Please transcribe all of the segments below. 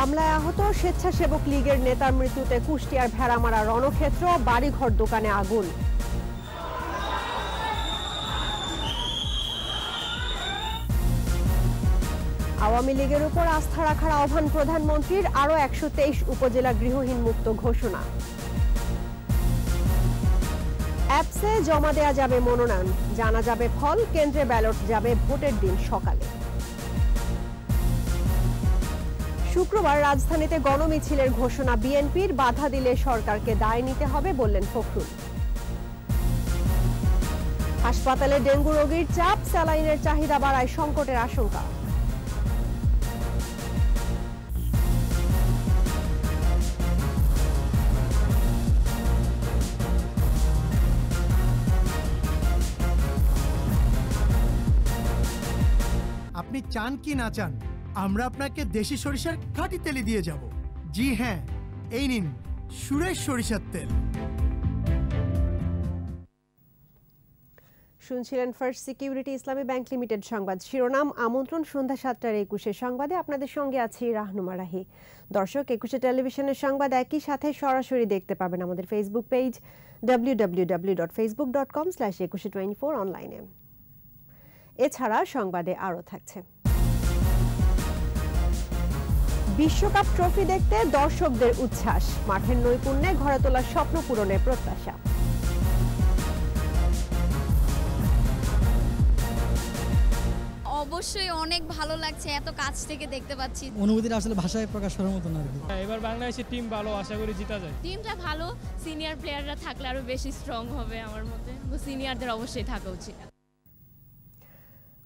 হামলায় আহত স্বেচ্ছাসেবক লীগের নেতার মৃত্যুতে কুষ্টিয়ার ভেড়ামারা রণক্ষেত্র, বাড়িঘর দোকানে আগুন। আওয়ামী লীগের উপর আস্থা রাখার আহ্বান প্রধানমন্ত্রীর, আরও 123 উপজেলা গৃহহীন মুক্ত ঘোষণা। অ্যাপসে জমা দেয়া যাবে মনোনয়ন, জানা যাবে ফল, কেন্দ্রে ব্যালট যাবে ভোটের দিন সকালে। শুক্রবার রাজধানীতে গণমিছিলের ঘোষণা বিএনপির, বাধা দিলে সরকারকে দায় নিতে হবে বললেন ফখরুল। হাসপাতালে ডেঙ্গু রোগীর চাপ, স্যালাইনের চাহিদা বাড়ায় সংকটের আশঙ্কা। আপনি চান কি না চান, আমরা আপনাকে দেশি সরিষার খাঁটি তেলে দিয়ে যাব। জি হ্যাঁ, এই নিন সুরেশ সরিষার তেল। শুনছিলেন ফার্স্ট সিকিউরিটি ইসলামী ব্যাংক লিমিটেড সংবাদ শিরোনাম। আমন্ত্রণ সন্ধ্যা 7:21 সংবাদে, আপনাদের সঙ্গে আছি রাহনুমা রাহি। দর্শক, 21 টেলিভিশনের সংবাদ একই সাথে সরাসরি দেখতে পাবেন আমাদের ফেসবুক পেজ www.facebook.com/2124 অনলাইনে। এছাড়া সংবাদে আরও থাকছে: বিশ্বকাপ ট্রফি দেখতে দর্শকদের উচ্ছ্বাস, মাঠের নৈপুণ্যে ঘরে তোলার স্বপ্ন পূরণের প্রত্যাশা। অবশ্যই অনেক ভালো লাগছে, এত কাছ থেকে দেখতে পাচ্ছি। অনুভূতিটা আসলে ভাষায় প্রকাশ করার মতো না। এবার বাংলাদেশের টিম ভালো, আশা করি জিতা যায়। টিমটা ভালো, সিনিয়র প্লেয়াররা থাকলে আরো বেশি স্ট্রং হবে। আমার মতে সিনিয়রদের অবশ্যই থাকা উচিত।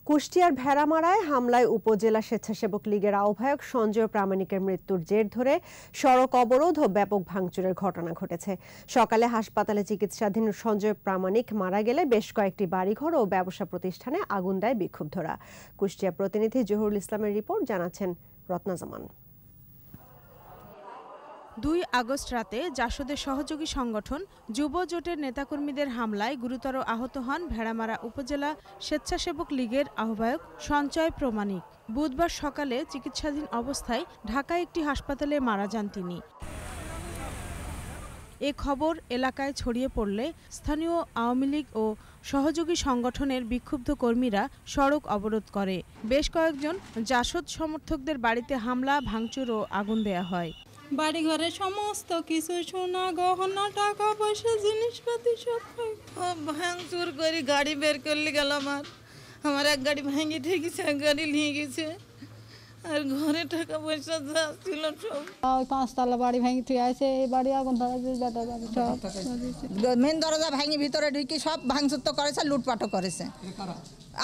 কুষ্টিয়ার ভেড়ামারায় হামলায় উপজেলা স্বেচ্ছাসেবক লীগের আহ্বায়ক সঞ্জয় প্রামাণিকের মৃত্যুর জের ধরে সড়ক অবরোধ ও ব্যাপক ভাঙচুরের ঘটনা ঘটেছে। সকালে হাসপাতালে চিকিৎসাধীন সঞ্জয় প্রামাণিক মারা গেলে বেশ কয়েকটি বাড়িঘর ও ব্যবসা প্রতিষ্ঠানে আগুন দেয় বিক্ষুব্ধরা। কুষ্টিয়া প্রতিনিধি জহুরুল ইসলামের রিপোর্ট, জানাচ্ছেন রত্না জামান। 2 আগস্ট রাতে জাসদের সহযোগী সংগঠন যুব জোটের নেতাকর্মীদের হামলায় গুরুতর আহত হন ভেড়ামারা উপজেলা স্বেচ্ছাসেবক লীগের আহ্বায়ক সঞ্জয় প্রামাণিক। বুধবার সকালে চিকিৎসাধীন অবস্থায় ঢাকায় একটি হাসপাতালে মারা যান তিনি। এ খবর এলাকায় ছড়িয়ে পড়লে স্থানীয় আওয়ামী লীগ ও সহযোগী সংগঠনের বিক্ষুব্ধ কর্মীরা সড়ক অবরোধ করে। বেশ কয়েকজন জাসদ সমর্থকদের বাড়িতে হামলা, ভাঙচুর ও আগুন দেয়া হয়। বাড়ি ঘরে সমস্ত কিছু, সোনা গহনা, টাকা পয়সা, জিনিসপাতি সব ভাঙচুর করে গাড়ি বের করলে গেল। আমার এক গাড়ি ভেঙে ঠেকেছে, এক গাড়ি নিয়ে গেছে, আর ঘরে টাকা পয়সা যা ছিল সব। 5 তলা বাড়ি ভেঙে ঠিক আছে, এই বাড়ি আগুন ধরা মেন দরজা ভেঙে ভিতরে ঢুকে সব ভাঙচুর তো করেছে, লুটপাটও করেছে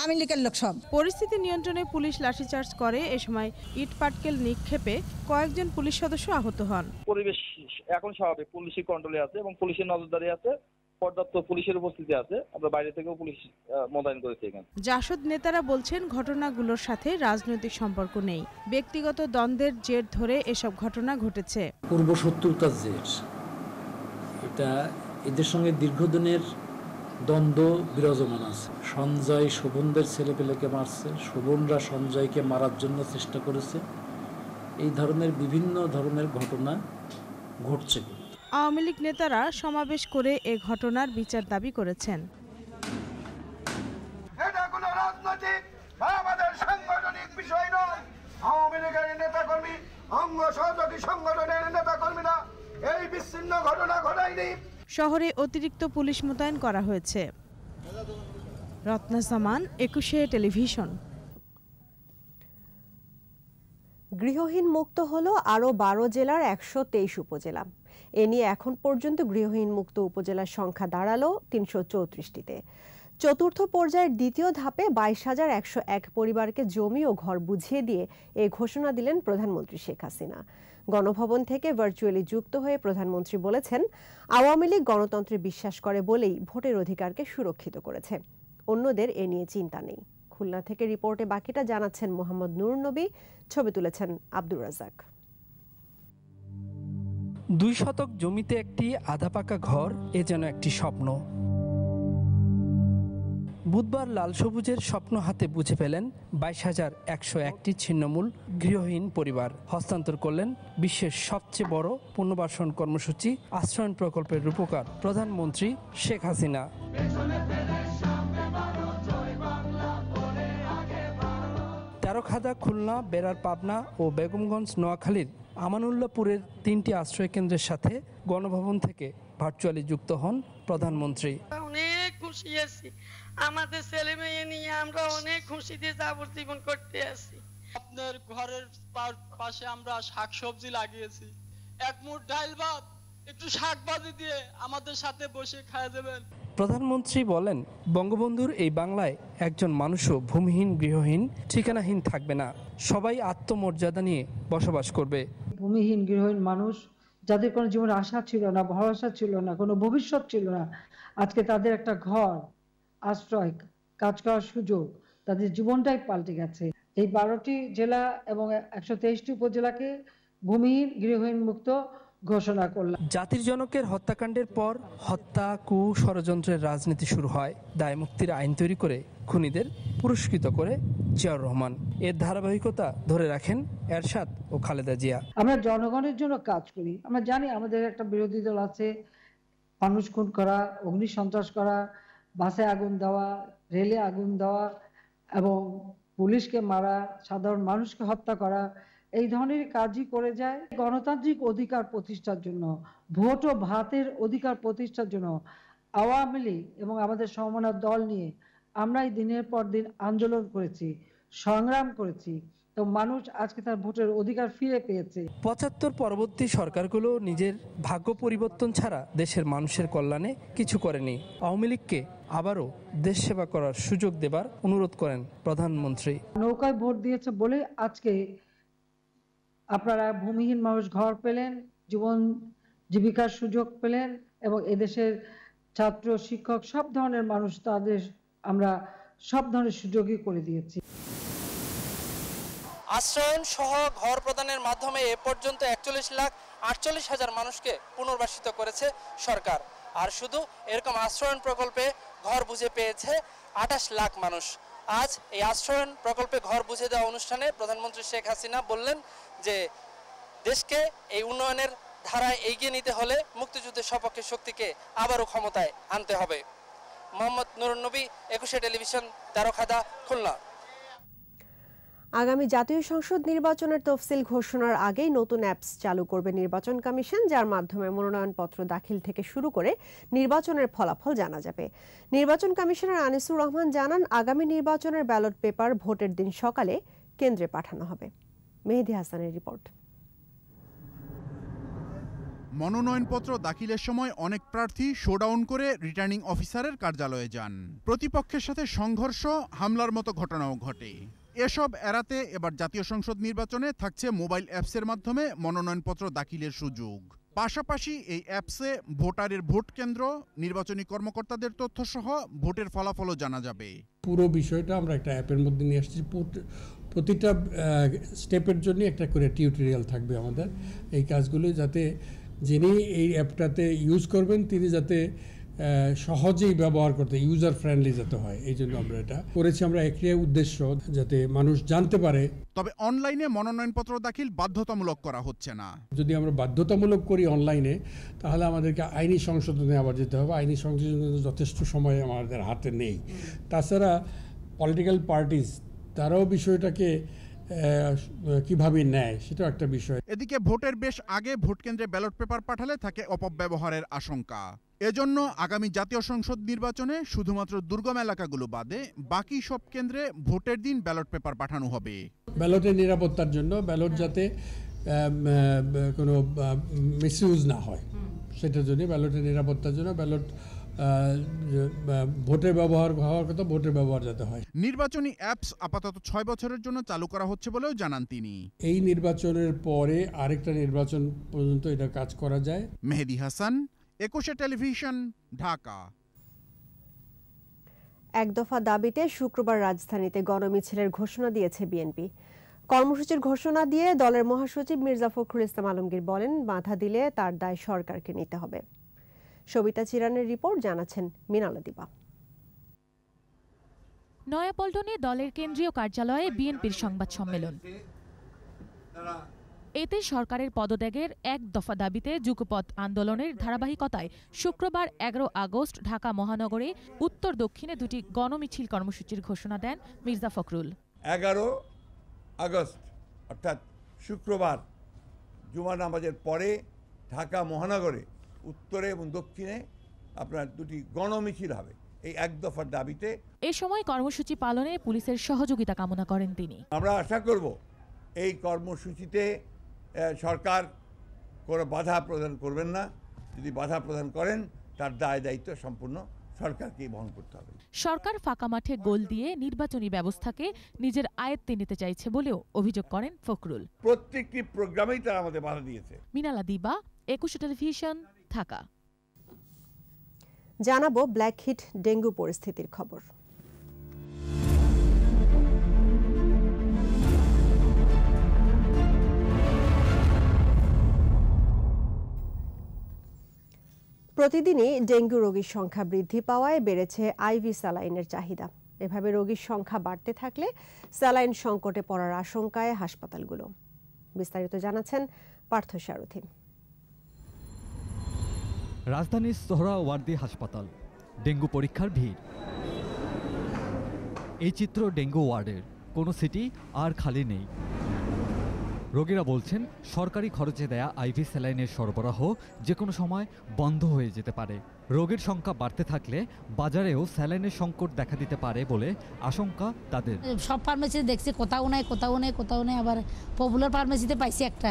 আমি লীগের লোক সব। পরিস্থিতি নিয়ন্ত্রণে পুলিশ লাঠিচার্জ করে। এ সময় ইট পাটকেল নিক্ষেপে কয়েকজন পুলিশ সদস্য আহত হন। পরিবেশ এখন স্বাভাবিক, পুলিশের কন্ট্রোলে আছে এবং পুলিশের নজরদারি আছে, পর্যাপ্ত পুলিশের উপস্থিতি আছে। আমরা বাইরে থেকেও পুলিশ মোতায়েন করেছি এখানে। জাসদ নেতারা বলছেন ঘটনাগুলোর সাথে রাজনৈতিক সম্পর্ক নেই, ব্যক্তিগত দ্বন্দ্বের জের ধরে এসব ঘটনা ঘটেছে। পূর্ব শত্রুতার জের, এটা এদের সঙ্গে দীর্ঘদিনের দ্বন্দ্ব বিরাজমান আছে। সঞ্জয় শোভনদের ছেলেপেলেকে মারছে, শোভনরা সঞ্জয়কে মারার জন্য চেষ্টা করেছে। এই ধরনের বিভিন্ন ধরনের ঘটনা ঘটছে। আওয়ামী লীগ নেতারা সমাবেশ করে এ ঘটনার বিচার দাবি করেছেন। এটা কোনো রাজনৈতিক বা আমাদের সাংগঠনিক বিষয় নয়। আওয়ামী লীগের নেতাকর্মী, অঙ্গ সহযোগী সংগঠনের নেতাকর্মীরা এই বিচ্ছিন্ন ঘটনা ঘটায়নি। শহরে অতিরিক্ত পুলিশ মোতায়েন করা হয়েছে। রত্না জামান, 21 টেলিভিশন। গৃহহীন মুক্ত হলো আরও 12 জেলার 123 উপজেলা। এ নিয়ে এখন পর্যন্ত গৃহহীন মুক্ত উপজেলার সংখ্যা দাঁড়ালো 334টিতে। চতুর্থ পর্যায়ের দ্বিতীয় ধাপে 22,101 পরিবারকে জমি ও ঘর বুঝিয়ে দিয়ে এই ঘোষণা দিলেন প্রধানমন্ত্রী শেখ হাসিনা। গণভবন থেকে ভার্চুয়ালি যুক্ত হয়ে প্রধানমন্ত্রী বলেছেন, আওয়ামী লীগ গণতন্ত্রে বিশ্বাস করে বলেই ভোটের অধিকারকে সুরক্ষিত করেছে, অন্যদের এ নিয়ে চিন্তা নেই। খুলনা থেকে রিপোর্টে বাকিটা জানাচ্ছেন মোহাম্মদ নুর নবী, ছবি তুলেছেন আব্দুর রাজাক। 2 শতক জমিতে একটি আধা পাকা ঘর, এ যেন একটি স্বপ্ন। বুধবার লাল সবুজের স্বপ্ন হাতে বুঝে পেলেন 22,101টি ছিন্নমূল গৃহহীন পরিবার। হস্তান্তর করলেন বিশ্বের সবচেয়ে বড় পুনর্বাসন কর্মসূচি আশ্রয়ণ প্রকল্পের রূপকার প্রধানমন্ত্রী শেখ হাসিনা। তেরখাদা, খুলনা, বেড়ার পাবনা ও বেগমগঞ্জ, নোয়াখালীর আমানুল্লাহপুরের 3টি আশ্রয় কেন্দ্রের সাথে গণভবন থেকে ভার্চুয়ালি যুক্ত হন প্রধানমন্ত্রী। অনেক খুশি আছি, আমাদের ছেলে মেয়ে নিয়ে আমরা অনেক খুশিতে যাবজ্জীবন করতে আছি। আপনার ঘরের পাশে আমরা শাকসবজি লাগিয়েছি, এক মুঠ ডাল ভাত একটু শাকভাজি দিয়ে আমাদের সাথে বসে খাওয়া যাবেন। প্রধানমন্ত্রী বলেন, বঙ্গবন্ধুর এই বাংলায় একজন মানুষও ভূমিহীন, গৃহহীন, ঠিকানাহীন থাকবে না। সবাই আত্মমর্যাদা নিয়ে বসবাস করবে। ভূমিহীন, গৃহহীন মানুষ যাদের কোনো জীবনের আশা ছিল না, ভরসা ছিল না, কোনো ভবিষ্যৎ ছিল না, আজকে তাদের একটা ঘর, আশ্রয়, কাজ করার সুযোগ, তাদের জীবনটাই পাল্টে গেছে। এই 12টি জেলা এবং 123টি উপজেলাকে ভূমিহীন, গৃহহীন মুক্ত ঘোষণা করলাম। জাতির জনকের হত্যাকাণ্ডের পর হত্যা, কু, ষড়যন্ত্রের রাজনীতি শুরু হয়। দায় মুক্তির আইন তৈরি করে খুনিদের পুরস্কৃত করে জিয়াউর রহমান। এর ধারাবাহিকতা ধরে রাখেন এরশাদ ও খালেদা জিয়া। আমরা জনগণের জন্য কাজ করি। আমরা জানি আমাদের একটা বিরোধী দল আছে, মানুষ খুন করা, অগ্নি সন্ত্রাস করা, বাসে আগুন দেওয়া, রেলে আগুন দেওয়া এবং পুলিশকে মারা, সাধারণ মানুষকে হত্যা করা, এই ধরনের কাজই করে যায়। গণতান্ত্রিক অধিকার প্রতিষ্ঠার জন্য, ভোট ও ভাতের অধিকার প্রতিষ্ঠার জন্য আওয়ামী লীগ এবং আমাদের সমমনা দল নিয়ে আমরা এই দিনের পর দিন আন্দোলন করেছি, সংগ্রাম করেছি, তো মানুষ আজকে তার ভোটের অধিকার ফিরে পেয়েছে। 75 পরবর্তী সরকারগুলো নিজের ভাগ্য পরিবর্তন ছাড়া দেশের মানুষের কল্যাণে কিছু করেনি। আওয়ামী লীগকে আবারও দেশ সেবা করার সুযোগ দেবার অনুরোধ করেন প্রধানমন্ত্রী। নৌকায় ভোট দিয়েছে বলে আজকে আপনারা ভূমিহীন মানুষ ঘর পেলেন, জীবন জীবিকার সুযোগ পেলেন এবং এদেশের ছাত্র, শিক্ষক, সব ধরনের মানুষ, তাদের আমরা সব ধরনের সুযোগই করে দিয়েছি। আশ্রয়ন সহ ঘর প্রদানের মাধ্যমে এ পর্যন্ত 41,48,000 মানুষকে পুনর্বাসিত করেছে সরকার। আর শুধু এরকম আশ্রয়ন প্রকল্পে ঘর বুঝে পেয়েছে 28 লাখ মানুষ। আজ এই আশ্রয়ন প্রকল্পে ঘর বুঝে দেওয়া অনুষ্ঠানে প্রধানমন্ত্রী শেখ হাসিনা বললেন যে দেশকে এই উন্নয়নের ধারায় এগিয়ে নিতে হলে মুক্তিযুদ্ধের সপক্ষে শক্তিকে আবারও ক্ষমতায় আনতে হবে। মোহাম্মদ নুরুন নবী, 21 টেলিভিশন, তেরখাদা, খুলনা। আগামী জাতীয় সংসদ নির্বাচনের তফসিল ঘোষণার আগেই নতুন অ্যাপস চালু করবে নির্বাচন কমিশন, যার মাধ্যমে মনোনয়নপত্র দাখিল থেকে শুরু করে নির্বাচনের ফলাফল জানা যাবে। নির্বাচন কমিশনার আনিসুর রহমান জানান, আগামী নির্বাচনের ব্যালট পেপার ভোটের দিন সকালে কেন্দ্রে পাঠানো হবে। মেহেদী হাসানের রিপোর্ট। মনোনয়নপত্র দাখিলের সময় অনেক প্রার্থী শোডাউন করে রিটার্নিং অফিসারের কার্যালয়ে যান। প্রতিপক্ষের সাথে সংঘর্ষ, হামলার মতো ঘটনাও ঘটে। এসব এড়াতে এবার জাতীয় সংসদ নির্বাচনে থাকছে মোবাইল অ্যাপসের মাধ্যমে মনোনয়নপত্র দাখিলের সুযোগ। পাশাপাশি এই অ্যাপসে ভোটারের ভোট কেন্দ্র, নির্বাচনী কর্মকর্তাদের তথ্যসহ ভোটের ফলাফলও জানা যাবে। পুরো বিষয়টা আমরা একটা অ্যাপের মধ্যে নিয়ে আসছি। প্রতিটা স্টেপের জন্য একটা করে টিউটোরিয়াল থাকবে আমাদের। এই কাজগুলো যাতে যিনি এই অ্যাপটাতে ইউজ করবেন তিনি যাতে সহজেই ব্যবহার করতে, ইউজার ফ্রেন্ডলি যাতে হয়, এই জন্য আমরা এটা করেছি। আমরা একই উদ্দেশ্য, যাতে মানুষ জানতে পারে। তবে অনলাইনে মনোনয়নপত্র দাখিল বাধ্যতামূলক করা হচ্ছে না। যদি আমরা বাধ্যতামূলক করি অনলাইনে, তাহলে আমাদেরকে আইনি সংশোধনে আবার যেতে হবে। আইনি সংশোধনে যথেষ্ট সময় আমাদের হাতে নেই। তাছাড়া পলিটিক্যাল পার্টিস তারাও বিষয়টাকে কিভাবে নেয় সেটাও একটা বিষয়। এদিকে ভোটের বেশ আগে ভোট কেন্দ্রে ব্যালট পেপার পাঠালে থাকে অপব্যবহারের আশঙ্কা। এজন্য আগামী জাতীয় সংসদ নির্বাচনে শুধুমাত্র দুর্গম এলাকাগুলো বাদে বাকি সব কেন্দ্রে ভোটের দিন ব্যালট পেপার পাঠানো হবে। ব্যালটের নিরাপত্তার জন্য, ব্যালট যাতে কোনো মিসইউজ না হয় সেটার জন্য, ব্যালটের নিরাপত্তার জন্য ব্যালট ভোটের ব্যবহার হওয়ার কথা, ভোটের ব্যবহার যাতে হয়। নির্বাচনী অ্যাপস আপাতত 6 বছরের জন্য চালু করা হচ্ছে বলেও জানান তিনি। এই নির্বাচনের পরে আরেকটা নির্বাচন পর্যন্ত এটা কাজ করা যায়। মেহেদী হাসান, 21 টেলিভিশন, ঢাকা। এক দফা দাবিতে শুক্রবার রাজধানীতে গণমিছিলের ঘোষণা দিয়েছে বিএনপি। কর্মসূচির ঘোষণা দিয়ে দলের মহাসচিব মির্জা ফখরুল ইসলাম আলমগীর বলেন, বাধা দিলে তার দায় সরকারকে নিতে হবে। সবিতা চিরানের রিপোর্ট, জানাচ্ছেন মিনালা দিবা। নয়াপল্টনে দলের কেন্দ্রীয় কার্যালয়ে বিএনপির সংবাদ সম্মেলন। এতে সরকারের পদত্যাগের এক দফা দাবিতে যুগপৎ আন্দোলনের ধারাবাহিকতায় শুক্রবার 11 আগস্ট ঢাকা মহানগরে উত্তর দক্ষিণে দুটি গণমিছিল কর্মসূচির ঘোষণা দেন মির্জা ফখরুল। 11 আগস্ট অর্থাৎ শুক্রবার জুমা নামাজের পরে ঢাকা মহানগরে উত্তরে এবং দক্ষিণে আপনার দুটি গণমিছিল হবে এই এক দফার দাবিতে। এ সময় কর্মসূচি পালনে পুলিশের সহযোগিতা কামনা করেন তিনি। আমরা আশা করব এই কর্মসূচিতে সরকার কোনো বাধা প্রদান করবেন না। যদি বাধা প্রদান করেন তার দায় দায়িত্ব সম্পূর্ণ সরকারকেই বহন করতে হবে। সরকার ফাঁকা মাঠে গোল দিয়ে নির্বাচনী ব্যবস্থাকে নিজের আয়ত্তে নিতে চাইছে বলেও অভিযোগ করেন ফখরুল। প্রত্যেকটি প্রোগ্রামেই তারা আমাদের বাধা দিয়েছে। মিনালা দিবা, 21 টেলিভিশন, ঢাকা। জানাবো ব্ল্যাকহিট ডেঙ্গু পরিস্থিতির খবর। প্রতিদিনই ডেঙ্গু রোগীর সংখ্যা বৃদ্ধি পাওয়ায় বেড়েছে আইভি স্যালাইনের চাহিদা। এভাবে রোগীর সংখ্যা বাড়তে থাকলে স্যালাইন সংকটে পড়ার আশঙ্কায় হাসপাতালগুলো। বিস্তারিত জানাচ্ছেন পার্থ সারথী। রাজধানীর সোহরাওয়ার্দী হাসপাতাল, ডেঙ্গু পরীক্ষার ভিড়। এই চিত্র ডেঙ্গু ওয়ার্ডের। কোনো সিটি আর খালি নেই। রোগীরা বলছেন সরকারি খরচে দেয়া আইভি স্যালাইনের সরবরাহ যে কোনো সময় বন্ধ হয়ে যেতে পারে। রোগীর সংখ্যা বাড়তে থাকলে বাজারেও স্যালাইনের সংকট দেখা দিতে পারে বলে আশঙ্কা তাদের। সব ফার্মেসিতে দেখছি কোথাও নাই, আবার পপুলার ফার্মেসিতে পাইছি একটা,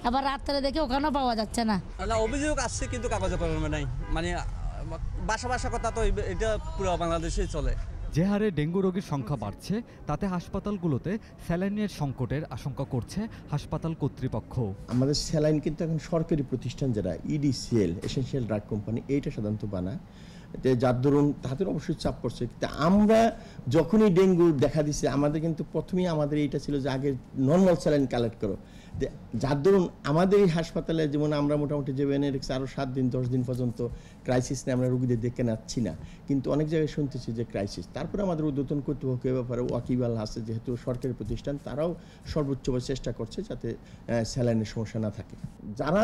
আবার রাত্রে দেখে ওখানেও পাওয়া যাচ্ছে না। অভিযোগ আসছে কিন্তু কাগজে কলমে নাই, মানে বাসা কথা তো এটা পুরো বাংলাদেশেই চলে। যে হারে ডেঙ্গু রোগীর সংখ্যা বাড়ছে তাতে হাসপাতালগুলোতে স্যালাইনের সংকটের আশঙ্কা করছে হাসপাতাল কর্তৃপক্ষ। আমাদের স্যালাইন কিন্তু এখন সরকারি প্রতিষ্ঠান যারা ইডিসিএল এসেনশিয়াল ড্রাগ কোম্পানি এইটা সাধারণত বানায়, যার দরুন তাদের অবশ্যই চাপ পড়ছে। কিন্তু আমরা যখনই ডেঙ্গু দেখা দিচ্ছে আমাদের কিন্তু প্রথমেই আমাদের এইটা ছিল যে আগে নর্মাল স্যালাইন কালেক্ট করো, যার দরুন আমাদের এই হাসপাতালে যেমন আমরা মোটামুটি যে বেনেরিক্স আরও 7 দিন 10 দিন পর্যন্ত ক্রাইসিস নিয়ে আমরা রোগীদের দেখে নাচ্ছি না, কিন্তু অনেক জায়গায় শুনতেছি যে ক্রাইসিস। তারপরে আমাদের ঊর্ধ্বতন কর্তৃপক্ষের ব্যাপারে ওয়াকিবহাল আছে, যেহেতু সরকারি প্রতিষ্ঠান তারাও সর্বোচ্চভাবে চেষ্টা করছে যাতে স্যালাইনের সমস্যা না থাকে। যারা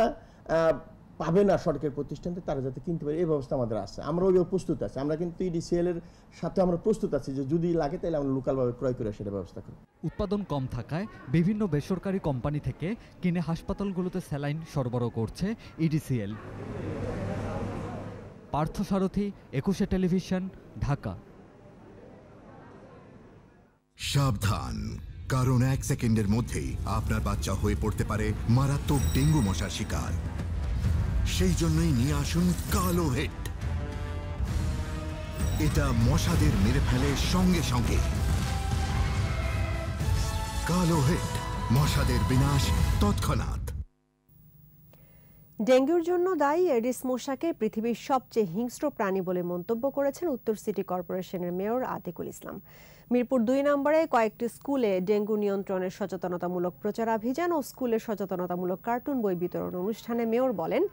পাবে না সরকারি প্রতিষ্ঠানতে তারা যাতে কিনতে পারে এই ব্যবস্থা আমাদের আছে, আমরা ওইভাবে প্রস্তুত আছি। আমরা কিন্তু ইডিসিএল এর সাথে আমরা প্রস্তুত আছি যে যদি লাগে তাহলে আমরা লোকালভাবে ক্রয় করে সেটা ব্যবস্থা করি। উৎপাদন কম থাকায় বিভিন্ন বেসরকারি কোম্পানি থেকে কিনে হাসপাতালগুলোতে স্যালাইন সরবরাহ করছে ইডিসিএল। পার্থ সারথী, 21 টেলিভিশন, ঢাকা। সাবধান, কারণ 1 সেকেন্ডের মধ্যেই আপনার বাচ্চা হয়ে পড়তে পারে মারাত্মক ডেঙ্গু মশার শিকার। সেই জন্যই নিয়ে আসুন কালো হিট। এটা মশাদের মেরে ফেলে সঙ্গে সঙ্গে। কালো হিট, মশাদের বিনাশ তৎক্ষণাৎ। ডেঙ্গুর জন্য দায়ী এডিস মশাকে পৃথিবীর সবচেয়ে হিংস্র প্রাণী বলে মন্তব্য করেছেন উত্তর সিটি কর্পোরেশনের মেয়র আতিকুল ইসলাম। মিরপুর 2 নম্বরে কয়েকটি স্কুলে ডেঙ্গু নিয়ন্ত্রণের সচেতনতামূলক প্রচারাভিযান ও স্কুলে সচেতনতামূলক কার্টুন বই বিতরণ অনুষ্ঠানে মেয়র বলেন,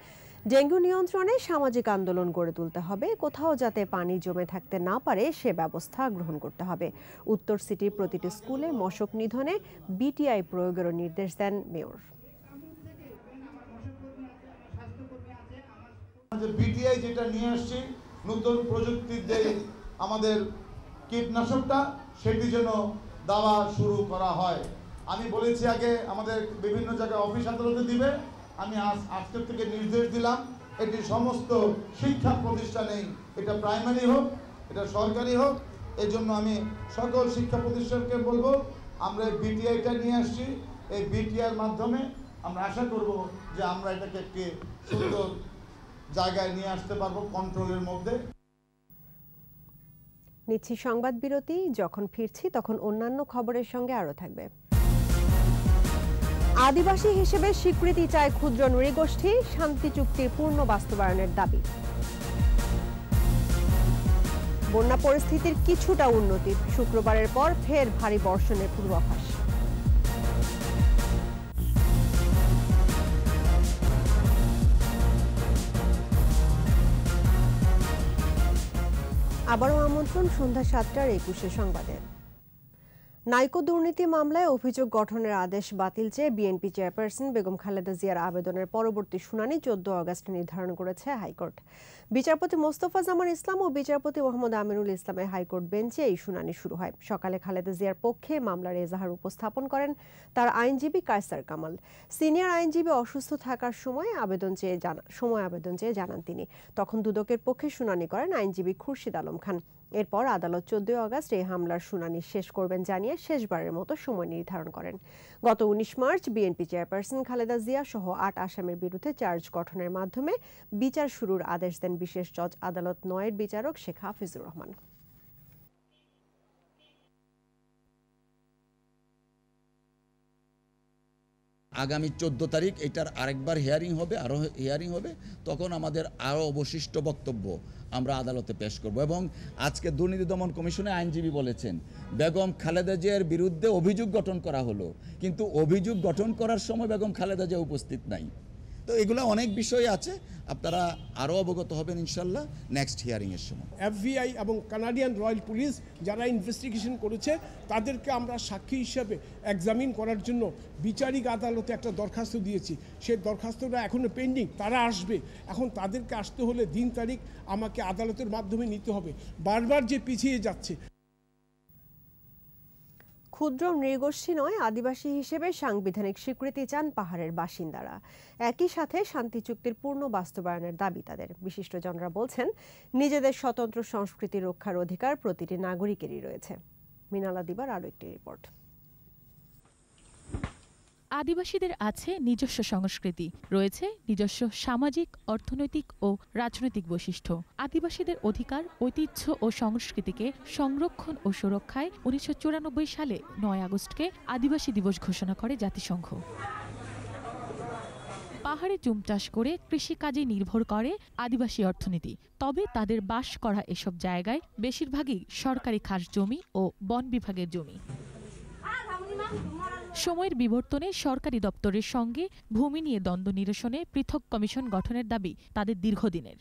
ডেঙ্গু নিয়ন্ত্রণে সামাজিক আন্দোলন গড়ে তুলতে হবে, কোথাও যাতে পানি জমে থাকতে না পারে সে ব্যবস্থা গ্রহণ করতে হবে। উত্তর সিটির প্রতিটি স্কুলে মশক নিধনে বিটিআই প্রয়োগেরও নির্দেশ দেন মেয়র। বিটিআই যেটা নিয়ে আসছে নতুন প্রযুক্তির যে আমাদের কীটনাশকটা সেটি যেন দেওয়া শুরু করা হয়। আমি বলেছি আগে আমাদের বিভিন্ন জায়গায় অফিস আদালতে দিবে, আমি আজকের থেকে নির্দেশ দিলাম এটি সমস্ত শিক্ষা প্রতিষ্ঠানেই, এটা প্রাইমারি হোক এটা সরকারি হোক, এই জন্য আমি সকল শিক্ষা প্রতিষ্ঠানকে বলবো আমরা বিটিআইটা নিয়ে আসছি, এই বিটিআইয়ের মাধ্যমে আমরা আশা করব যে আমরা এটাকে একটি সুন্দর জায়গায় নিয়ে আসতে পারবো কন্ট্রোলের মধ্যে। নিচ্ছি সংবাদ বিরতি, যখন ফিরছি তখন অন্যান্য খবরের সঙ্গে আরো থাকবে। আদিবাসী হিসেবে স্বীকৃতি চায় ক্ষুদ্র নৃগোষ্ঠী, শান্তি চুক্তির পূর্ণ বাস্তবায়নের দাবি। বন্যা পরিস্থিতির কিছুটা উন্নতি, শুক্রবারের পর ফের ভারী বর্ষণের পূর্বাভাস। আবারও আমন্ত্রণ সন্ধ্যা 7টার 21 সংবাদে। নাইকো দুর্নীতি মামলায় অভিযোগ গঠনের আদেশ বাতিল চেয়ে বিএনপি চেয়ারপারসন বেগম খালেদা জিয়ার আবেদনের পরবর্তী শুনানি 14 আগস্ট নির্ধারণ করেছে হাইকোর্ট। বিচারপতি মোস্তফা জামান ইসলাম ও বিচারপতি মোহাম্মদ আমিনুল ইসলামের হাইকোর্ট বেঞ্চে এই শুনানি শুরু হয়। সকালে খালেদা জিয়ার পক্ষে মামলার এজাহার উপস্থাপন করেন তার আইনজীবী কায়সার কামাল। সিনিয়র আইনজীবী অসুস্থ থাকার সময় আবেদন চেয়ে জানান তিনি। তখন দুদকের পক্ষে শুনানি করেন আইনজীবী খুরশিদ আলম খান। এরপর আদালত 14 আগস্ট এই হামলার শুনানি শেষ করবেন জানিয়ে শেষবারের মতো সময় নির্ধারণ করেন। গত 19 March BNP chairperson Khaleda Zia সহ 8 আসামির বিরুদ্ধে চার্জ গঠনের মাধ্যমে বিচার শুরুর আদেশ দেন বিশেষ জজ আদালত 9-এর বিচারক শেখ হাফিজুর রহমান। আগামী 14 তারিখ এটার আরেকবার হিয়ারিং হবে, আরও হিয়ারিং হবে। তখন আমাদের আরও অবশিষ্ট বক্তব্য আমরা আদালতে পেশ করব। এবং আজকে দুর্নীতি দমন কমিশনে আইনজীবী বলেছেন বেগম খালেদা জিয়ার বিরুদ্ধে অভিযোগ গঠন করা হলো, কিন্তু অভিযোগ গঠন করার সময় বেগম খালেদা জিয়া উপস্থিত নাই। তো এগুলো অনেক বিষয় আছে, আপনারা আরও অবগত হবেন ইনশাল্লাহ নেক্সট হিয়ারিংয়ের সময়। FBI এবং কানাডিয়ান রয়্যাল পুলিশ যারা ইনভেস্টিগেশন করেছে তাদেরকে আমরা সাক্ষী হিসাবে এক্সামিন করার জন্য বিচারিক আদালতে একটা দরখাস্ত দিয়েছি। সেই দরখাস্তটা এখনো পেন্ডিং, তারা আসবে। এখন তাদেরকে আসতে হলে দিন তারিখ আমাকে আদালতের মাধ্যমে নিতে হবে, বারবার যে পিছিয়ে যাচ্ছে। ক্ষুদ্র নৃগোষ্ঠী নয়, আদিবাসী হিসেবে সাংবিধানিক স্বীকৃতি চান পাহাড়ের বাসিন্দারা। একই সাথে শান্তি চুক্তির পূর্ণ বাস্তবায়নের দাবি তাদের। বিশিষ্টজনরা বলছেন নিজেদের স্বতন্ত্র সংস্কৃতি রক্ষার অধিকার প্রতিটি নাগরিকেরই রয়েছে। মিনালা দিবার আরও একটি রিপোর্ট। আদিবাসীদের আছে নিজস্ব সংস্কৃতি, রয়েছে নিজস্ব সামাজিক, অর্থনৈতিক ও রাজনৈতিক বৈশিষ্ট্য। আদিবাসীদের অধিকার, ঐতিহ্য ও সংস্কৃতিকে সংরক্ষণ ও সুরক্ষায় 1994 সালে 9 আগস্টকে আদিবাসী দিবস ঘোষণা করে জাতিসংঘ। পাহাড়ে চুম চাষ করে কৃষিকাজে নির্ভর করে আদিবাসী অর্থনীতি। তবে তাদের বাস করা এসব জায়গায় বেশিরভাগই সরকারি খাস জমি ও বন বিভাগের জমি। সময়ের বিবর্তনে সরকারি দপ্তরের সঙ্গে ভূমি নিয়ে দ্বন্দ্ব নিরসনে পৃথক কমিশন গঠনের দাবি তাদের দীর্ঘদিনের।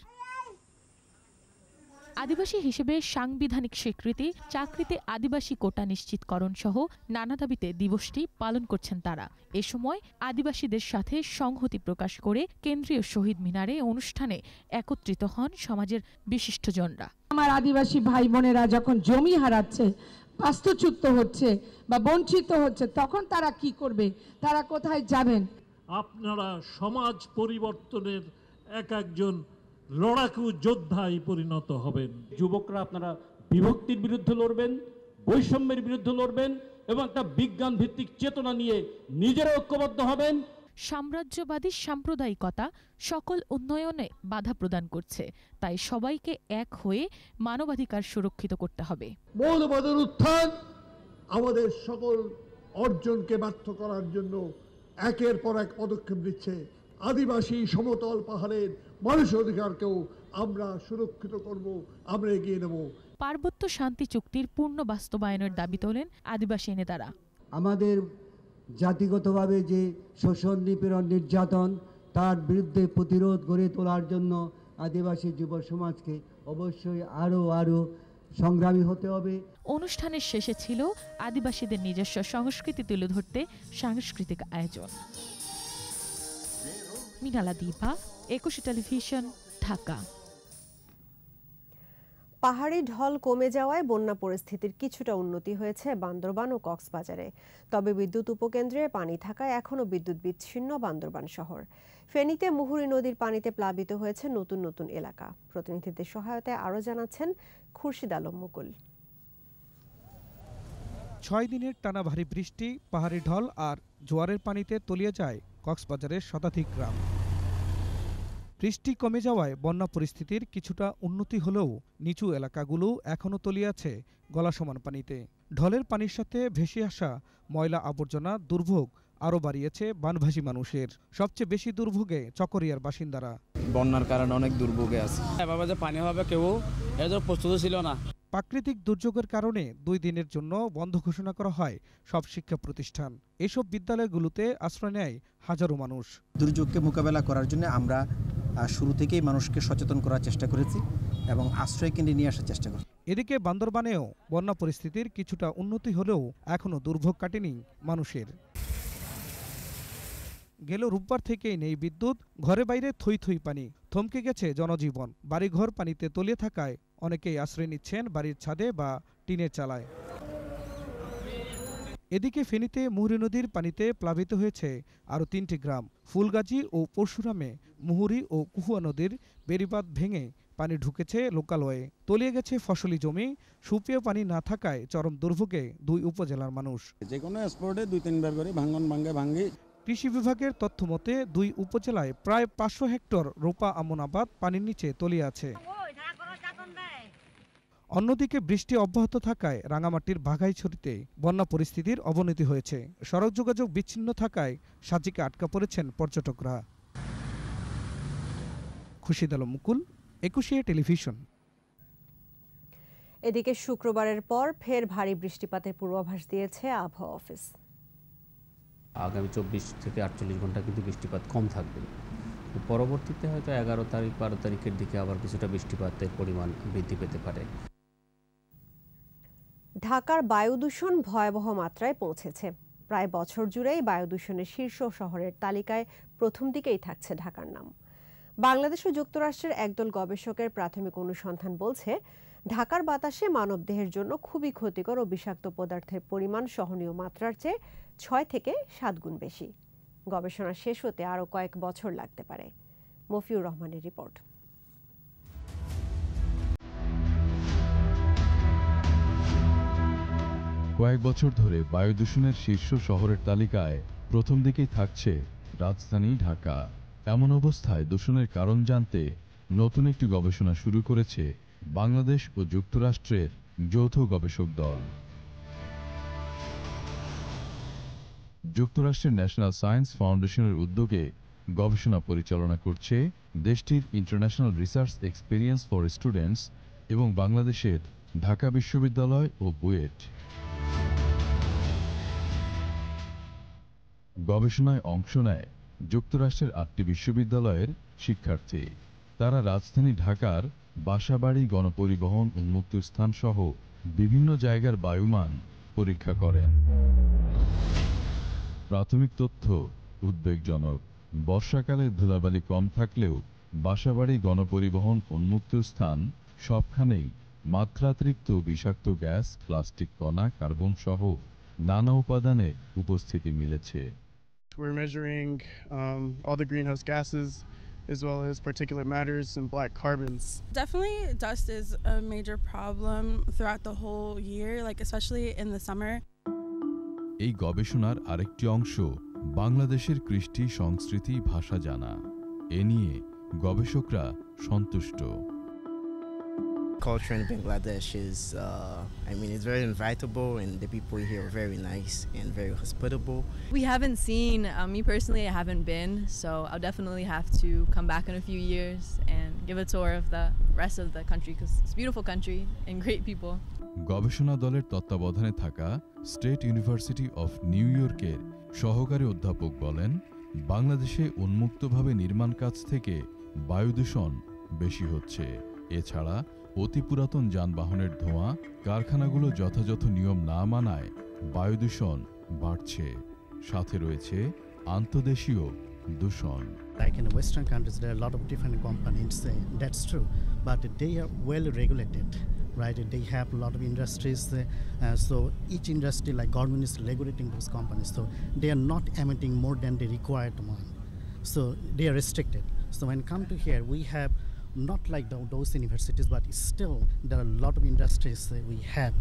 আদিবাসী হিসেবে সাংবিধানিক স্বীকৃতি, চাকরিতে আদিবাসী কোটা নিশ্চিতকরণ সহ নানা দাবিতে দিবসটি পালন করছেন তারা। এ সময় আদিবাসীদের সাথে সংহতি প্রকাশ করে কেন্দ্রীয় শহীদ মিনারে অনুষ্ঠানে একত্রিত হন সমাজের বিশিষ্টজনরা। আমার আদিবাসী ভাই বোনেরা যখন জমি হারাচ্ছে, বাস্তুচ্যুত হচ্ছে বা বঞ্চিত হচ্ছে, তখন তারা কি করবে, তারা কোথায় যাবেন? আপনারা সমাজ পরিবর্তনের একজন লড়াকু যোদ্ধায় পরিণত হবেন। যুবকরা আপনারা বিভক্তির বিরুদ্ধে লড়বেন, বৈষম্যের বিরুদ্ধে লড়বেন এবং একটা বিজ্ঞান ভিত্তিক চেতনা নিয়ে নিজেরা ঐক্যবদ্ধ হবেন। সাম্রাজ্যবাদী সাম্প্রদায়িকতা সকল উন্নয়নে বাধা প্রদান করছে, তাই সবাইকে এক হয়ে মানবাধিকার সুরক্ষিত করতে হবে। মৌলবাদের উত্থান আমাদের সকল অর্জনকে ব্যর্থ করার জন্য একের পর এক পদক্ষেপ নিচ্ছে। আদিবাসী সমতল পাহাড়ের মানুষের অধিকারকেও আমরা সুরক্ষিত করব, আমরা এগিয়ে নেব। পার্বত্য শান্তি চুক্তির পূর্ণ বাস্তবায়নের দাবি তোলেন আদিবাসী নেতারা। আমাদের জাতিগতভাবে যে শোষণ, নিপীড়ন, নির্যাতন, তার বিরুদ্ধে প্রতিরোধ গড়ে তোলার জন্য আদিবাসী যুব সমাজকে অবশ্যই আরও সংগ্রামী হতে হবে। অনুষ্ঠানের শেষে ছিল আদিবাসীদের নিজস্ব সংস্কৃতি তুলে ধরতে সাংস্কৃতিক আয়োজন। মিনালা দীপা, 21 টেলিভিশন, ঢাকা। পাহাড়ি ঢল কমে যাওয়ায় বন্যা পরিস্থিতির কিছুটা উন্নতি হয়েছে বান্দরবান ও কক্সবাজারে। তবে বিদ্যুৎ উপকেন্দ্রে পানি থাকায় এখনও বিদ্যুৎ বিচ্ছিন্ন বান্দরবান শহর। ফেনীতে মুহুরী নদীর পানিতে প্লাবিত হয়েছে নতুন নতুন এলাকা। প্রতিনিধিদের সহায়তায় আরও জানাচ্ছেন খুরশিদ আলম মুকুল। 6 দিনের টানা ভারী বৃষ্টি, পাহাড়ি ঢল আর জোয়ারের পানিতে তলিয়ে যায় কক্সবাজারের শতাধিক গ্রাম। বৃষ্টি কমে যাওয়ায় বন্যা পরিস্থিতির কিছুটা উন্নতি হলেও নিচু এলাকাগুলো এখনও তলিয়ে আছে গলা সমান পানিতে। ঢলের পানির সাথে ভেসে আসা ময়লা আবর্জনা দুর্ভোগ আরও বাড়িয়েছে বানভাসী মানুষের। সবচেয়ে বেশি দুর্ভোগে চকরিয়ার বাসিন্দারা। বন্যার কারণে অনেক দুর্ভোগে আছে। এভাবে যে পানি হবে কেউ এর প্রস্তুত ছিল না। প্রাকৃতিক দুর্যোগের কারণে 2 দিনের জন্য বন্ধ ঘোষণা করা হয় সব শিক্ষা প্রতিষ্ঠান। এসব বিদ্যালয়গুলোতে আশ্রয় নেয় হাজারো মানুষ। দুর্যোগকে মোকাবেলা করার জন্য আমরা শুরু থেকেই মানুষকে সচেতন করার চেষ্টা করেছি এবং আশ্রয় কেন্দ্রে নিয়ে আসার চেষ্টা করেছি। এদিকে বান্দরবানেও বন্যা পরিস্থিতির কিছুটা উন্নতি হলেও এখনও দুর্ভোগ কাটেনি মানুষের। গেল রোববার থেকেই নেই বিদ্যুৎ, ঘরে বাইরে থই থই পানি, থমকে গেছে জনজীবন। বাড়িঘর পানিতে তলিয়ে থাকায় অনেকেই আশ্রয় নিচ্ছেন বাড়ির ছাদে বা টিনের চালায়। এদিকে ফেনীতে মুহুরী নদীর পানিতে প্লাবিত হয়েছে আরও 3টি গ্রাম। ফুলগাজী ও পরশুরামে মুহুরী ও কুহুয়া নদীর বেড়িবাঁধ ভেঙে পানি ঢুকেছে লোকালয়ে, তলিয়ে গেছে ফসলি জমি। সুপেয় পানি না থাকায় চরম দুর্ভোগে 2 উপজেলার মানুষ। যে কোনো স্পটে 2-3 বার করে ভাঙ্গি। কৃষি বিভাগের তথ্য মতে 2 উপজেলায় প্রায় 500 হেক্টর রোপা আমন আবাদ পানির নিচে তলিয়ে আছে। অন্যদিকে বৃষ্টি অব্যাহত থাকায় রাঙামাটির বাঘাইছড়িতে বন্যা পরিস্থিতির অবনতি হয়েছে। সড়ক যোগাযোগ বিচ্ছিন্ন থাকায় সাজিকে আটকা পড়েছেন পর্যটকরা। খুশিদ আলম মুকুল, একুশে টেলিভিশন। এদিকে শুক্রবারের পর ফের ভারী বৃষ্টিপাতের পূর্বাভাস দিয়েছে আবহাওয়া অফিস। আগামী 24 থেকে 48 ঘন্টা কিন্তু বৃষ্টিপাত কম থাকবে। পরবর্তীতে হয়তো 11 তারিখ 12 তারিখের দিকে আবার কিছুটা বৃষ্টিপাতের পরিমাণ বৃদ্ধি পেতে পারে। ঢাকার বায়ু দূষণ ভয়াবহ মাত্রায় পৌঁছেছে। প্রায় বছর জুড়েই বায়ু দূষণের শীর্ষ শহরের তালিকায় প্রথম দিকেই থাকছে ঢাকার নাম। বাংলাদেশ ও যুক্তরাষ্ট্রের একদল গবেষকের প্রাথমিক অনুসন্ধান বলছে, ঢাকার বাতাসে মানবদেহের জন্য খুবই ক্ষতিকর ও বিষাক্ত পদার্থের পরিমাণ সহনীয় মাত্রার চেয়ে 6 থেকে 7 গুণ বেশি। গবেষণা শেষ হতে আরও কয়েক বছর লাগতে পারে। মফিউর রহমানের রিপোর্ট। কয়েক বছর ধরে বায়ু দূষণের শীর্ষ শহরের তালিকায় প্রথম দিকেই থাকছে রাজধানী ঢাকা। এমন অবস্থায় দূষণের কারণ জানতে নতুন একটি গবেষণা শুরু করেছে বাংলাদেশ ও যুক্তরাষ্ট্রের যৌথ গবেষক দল। যুক্তরাষ্ট্রের ন্যাশনাল সায়েন্স ফাউন্ডেশনের উদ্যোগে গবেষণা পরিচালনা করছে দেশটির international research experience for students এবং বাংলাদেশের ঢাকা বিশ্ববিদ্যালয় ও বুয়েট। গবেষণায় অংশ নেয় যুক্তরাষ্ট্রের 8টি বিশ্ববিদ্যালয়ের শিক্ষার্থী। তারা রাজধানী ঢাকার বাসাবাড়ি, গণপরিবহন, উন্মুক্ত স্থান সহ বিভিন্ন জায়গার বায়ুমান পরীক্ষা করেন। প্রাথমিক তথ্য উদ্বেগজনক। বর্ষাকালে ধুলাবালি কম থাকলেও বাসাবাড়ি, গণপরিবহন, উন্মুক্ত স্থান সবখানেই মাত্রাতিরিক্ত বিষাক্ত গ্যাস, প্লাস্টিক কণা, কার্বন সহ নানা উপাদানে উপস্থিতি মিলেছে। We're measuring all the greenhouse gases as well as particulate matters and black carbons. Definitely dust is a major problem throughout the whole year, like especially in the summer. এই গবেষণার আরেকটি অংশ বাংলাদেশের কৃষ্টি, সংস্কৃতি, ভাষা জানা। এ নিয়ে গবেষকরা সন্তুষ্ট। Culture in Bangladesh is, it's very invitable, and the people here are very nice and very hospitable. We haven't seen, me personally, I haven't been, so I'll definitely have to come back in a few years and give a tour of the rest of the country because it's a beautiful country and great people. গবেষণা দলের তত্ত্বাবধানে থাকা state university of new ইয়র্কের সহকারী অধ্যাপক বলেন, বাংলাদেশে উন্মুক্তভাবে নির্মাণ কাজ থেকে বায়ু দূষণ বেশি হচ্ছে। এছাড়া অতি পুরাতন যানবাহনের ধোঁয়া, কারখানাগুলো যথাযথ নিয়ম না মানায় বায়ু দূষণ বাড়ছে। সাথে রয়েছে আন্তদেশীয় দূষণ। Like in the Western countries, there are a lot of different companies. That's true, but they are well regulated, right? They have a lot of industries, so each industry, like government, is regulating those companies. So they are not emitting more than the required one. So they are restricted. So when come to here, we have not like those universities, but still there are a lot of industries we have,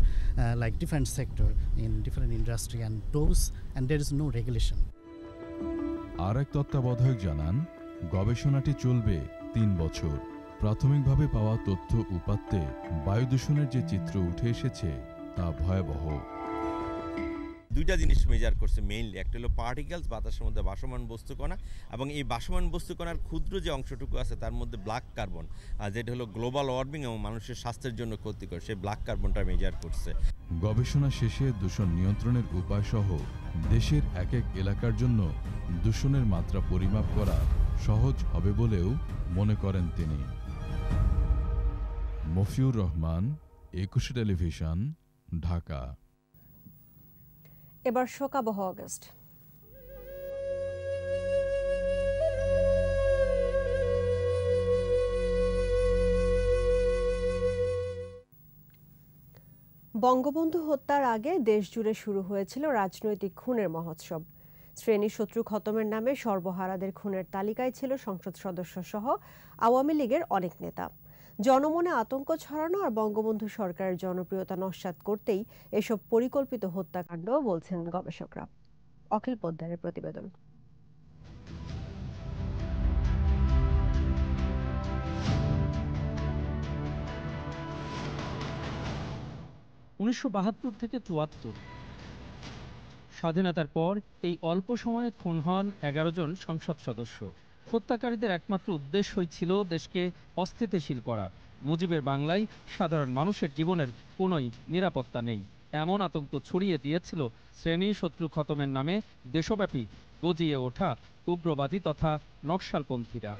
like different sector in different industry, and there is no regulation. আরেক তত্ত্বাবধায়ক জানান, গবেষণাটি চলবে 3 বছর। প্রাথমিকভাবে পাওয়া তথ্য উপাত্তে বায়ু দূষণের যে চিত্র উঠে এসেছে তা ভয়াবহ। দুইটা জিনিস মেজার করছে মেইনলি, একটা হলো পার্টিকেলস, বাতাসের মধ্যে ভাসমান বস্তুকণা, এবং এই ভাসমান বস্তুকণার ক্ষুদ্র যে অংশটুকু আছে তার মধ্যে ব্ল্যাক কার্বন, যেটা হলো গ্লোবাল ওয়ার্মিং এবং মানুষের স্বাস্থ্যের জন্য ক্ষতিকর, সেই ব্ল্যাক কার্বনটা মেজার করছে। গবেষণা শেষে দূষণ নিয়ন্ত্রণের উপায় সহ দেশের এক এক এলাকার জন্য দূষণের মাত্রা পরিমাপ করা সহজ হবে বলেও মনে করেন তিনি। মফিউর রহমান, একুশে টেলিভিশন, ঢাকা। এবার শোকাবহ অগস্ট। বঙ্গবন্ধু হত্যার আগে দেশজুড়ে শুরু হয়েছিল রাজনৈতিক খুনের মহোৎসব। শ্রেণী শত্রু খতমের নামে সর্বহারাদের খুনের তালিকায় ছিল সংসদ সদস্য সহ আওয়ামী লীগের অনেক নেতা। জনমনে আতঙ্ক ছড়ানো আর বঙ্গবন্ধু সরকারের জনপ্রিয়তা নস্যাৎ করতেই এসব পরিকল্পিত হত্যাকাণ্ড বলছেন গবেষকরা। অখিল পোদ্দারের প্রতিবেদন। 1972 থেকে 74 স্বাধীনতার পর এই অল্প সময়ে খুন হন 11 জন সংসদ সদস্য। হত্যাকারীদের একমাত্র উদ্দেশ্যই ছিল দেশকে অস্থিতিশীল করা। মুজিবের বাংলায় সাধারণ মানুষের জীবনের কোনোই নিরাপত্তা নেই, এমন আতঙ্ক ছড়িয়ে দিয়েছিল শ্রেণী শত্রু খতমের নামে দেশব্যাপী গজিয়ে ওঠা উগ্রবাদী তথা নকশালপন্থীরা।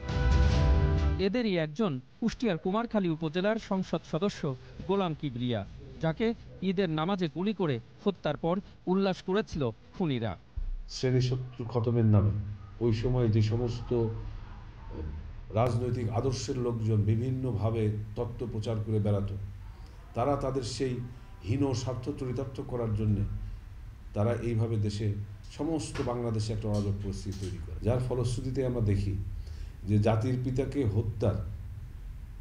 এদেরই একজন কুষ্টিয়ার কুমারখালী উপজেলার সংসদ সদস্য গোলাম কিবরিয়া, যাকে ঈদের নামাজে গুলি করে হত্যার পর উল্লাস করেছিল খুনিরা। শ্রেণী শত্রু খতমের নামে ওই সময় যে সমস্ত রাজনৈতিক আদর্শের লোকজন বিভিন্নভাবে তত্ত্ব প্রচার করে বেড়াতো, তারা তাদের সেই হীন স্বার্থ চরিতার্থ করার জন্য তারা এইভাবে দেশে সমস্ত বাংলাদেশে একটা অরাজক পরিস্থিতি তৈরি করে, যার ফলশ্রুতিতে আমরা দেখি যে জাতির পিতাকে হত্যার